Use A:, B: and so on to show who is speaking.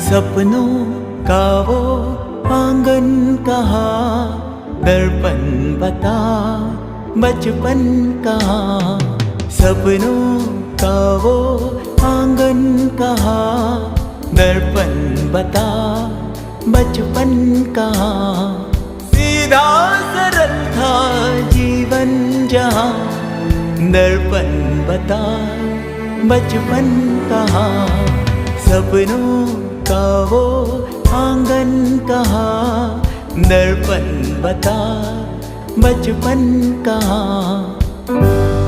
A: सपनों का वो आंगन कहाँ, दर्पण बता बचपन कहाँ। सपनों का वो आंगन कहाँ, दर्पण बता बचपन कहाँ। सीधा सरल था जीवन जहाँ, दर्पण बता बचपन कहाँ। सपनों का वो आंगन कहाँ, दर्पण बता बचपन कहाँ।